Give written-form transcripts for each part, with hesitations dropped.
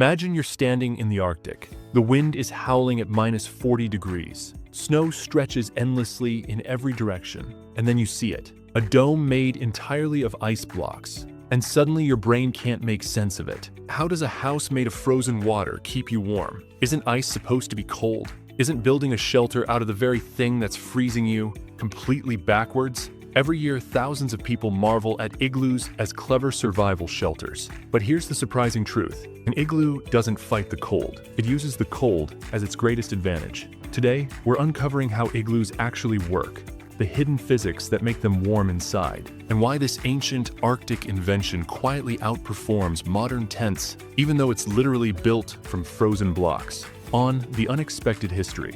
Imagine you're standing in the Arctic. The wind is howling at -40 degrees. Snow stretches endlessly in every direction. And then you see it. A dome made entirely of ice blocks. And suddenly your brain can't make sense of it. How does a house made of frozen water keep you warm? Isn't ice supposed to be cold? Isn't building a shelter out of the very thing that's freezing you completely backwards? Every year, thousands of people marvel at igloos as clever survival shelters. But here's the surprising truth. An igloo doesn't fight the cold. It uses the cold as its greatest advantage. Today, we're uncovering how igloos actually work, the hidden physics that make them warm inside, and why this ancient Arctic invention quietly outperforms modern tents, even though it's literally built from frozen blocks. On The Unexpected History.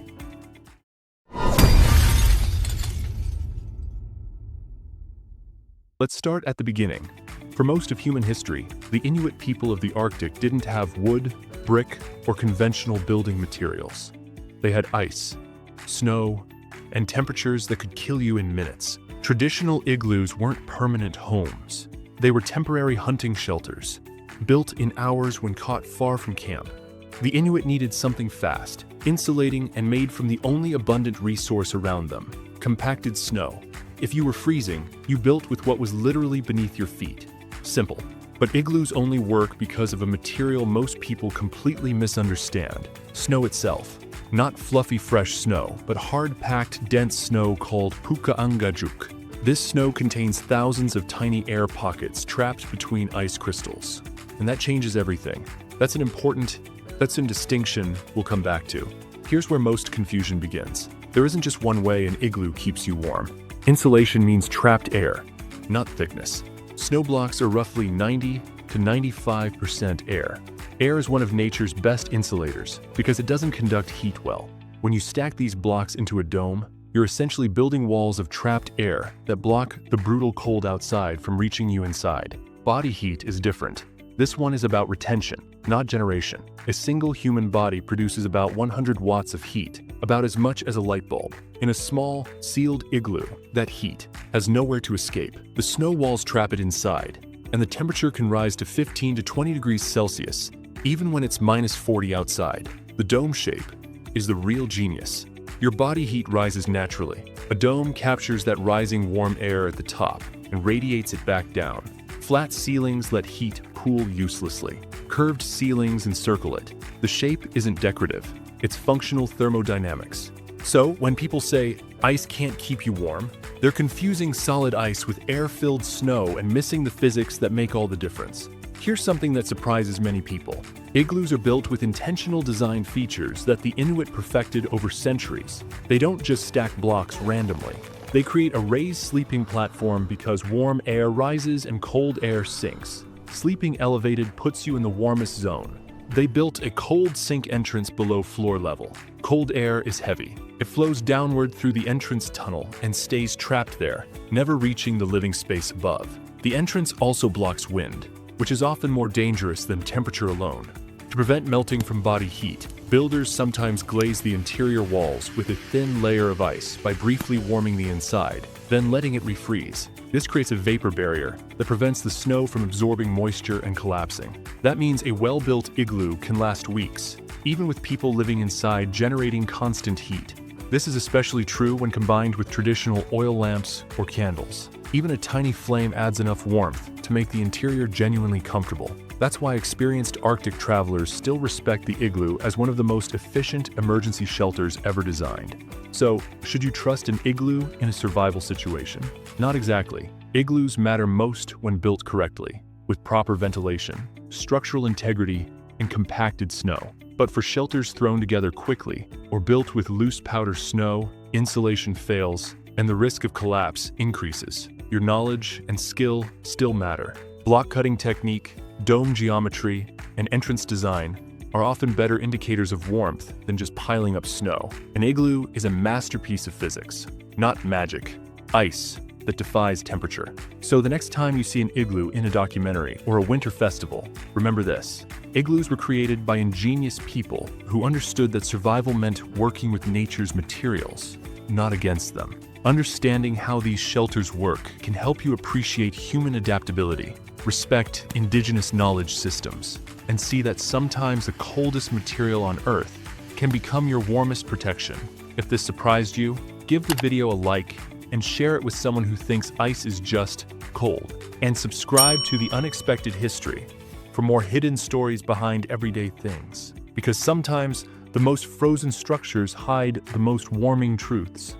Let's start at the beginning. For most of human history, the Inuit people of the Arctic didn't have wood, brick, or conventional building materials. They had ice, snow, and temperatures that could kill you in minutes. Traditional igloos weren't permanent homes. They were temporary hunting shelters, built in hours when caught far from camp. The Inuit needed something fast, insulating, and made from the only abundant resource around them: compacted snow. If you were freezing, you built with what was literally beneath your feet. Simple. But igloos only work because of a material most people completely misunderstand: snow itself. Not fluffy fresh snow, but hard-packed, dense snow called pukaangajuk. This snow contains thousands of tiny air pockets trapped between ice crystals. And that changes everything. That's a distinction we'll come back to. Here's where most confusion begins. There isn't just one way an igloo keeps you warm. Insulation means trapped air, not thickness. Snow blocks are roughly 90 to 95% air. Air is one of nature's best insulators because it doesn't conduct heat well. When you stack these blocks into a dome, you're essentially building walls of trapped air that block the brutal cold outside from reaching you inside. Body heat is different. This one is about retention, not generation. A single human body produces about 100 watts of heat, about as much as a light bulb. In a small, sealed igloo, that heat has nowhere to escape. The snow walls trap it inside, and the temperature can rise to 15 to 20 degrees Celsius, even when it's -40 outside. The dome shape is the real genius. Your body heat rises naturally. A dome captures that rising warm air at the top and radiates it back down. Flat ceilings let heat pool uselessly. Curved ceilings encircle it. The shape isn't decorative, it's functional thermodynamics. So, when people say, ice can't keep you warm, they're confusing solid ice with air-filled snow and missing the physics that make all the difference. Here's something that surprises many people. Igloos are built with intentional design features that the Inuit perfected over centuries. They don't just stack blocks randomly. They create a raised sleeping platform because warm air rises and cold air sinks. Sleeping elevated puts you in the warmest zone. They built a cold sink entrance below floor level. Cold air is heavy. It flows downward through the entrance tunnel and stays trapped there, never reaching the living space above. The entrance also blocks wind, which is often more dangerous than temperature alone. To prevent melting from body heat, builders sometimes glaze the interior walls with a thin layer of ice by briefly warming the inside, then letting it refreeze. This creates a vapor barrier that prevents the snow from absorbing moisture and collapsing. That means a well-built igloo can last weeks, even with people living inside generating constant heat. This is especially true when combined with traditional oil lamps or candles. Even a tiny flame adds enough warmth to make the interior genuinely comfortable. That's why experienced Arctic travelers still respect the igloo as one of the most efficient emergency shelters ever designed. So, should you trust an igloo in a survival situation? Not exactly. Igloos matter most when built correctly, with proper ventilation, structural integrity, and compacted snow. But for shelters thrown together quickly or built with loose powder snow, insulation fails, and the risk of collapse increases. Your knowledge and skill still matter. Block cutting technique, dome geometry, and entrance design are often better indicators of warmth than just piling up snow. An igloo is a masterpiece of physics, not magic. Ice that defies temperature. So the next time you see an igloo in a documentary or a winter festival, remember this. Igloos were created by ingenious people who understood that survival meant working with nature's materials, not against them. Understanding how these shelters work can help you appreciate human adaptability respect indigenous knowledge systems, and see that sometimes the coldest material on Earth can become your warmest protection. If this surprised you, give the video a like and share it with someone who thinks ice is just cold. And subscribe to The Unexpected History for more hidden stories behind everyday things. Because sometimes the most frozen structures hide the most warming truths.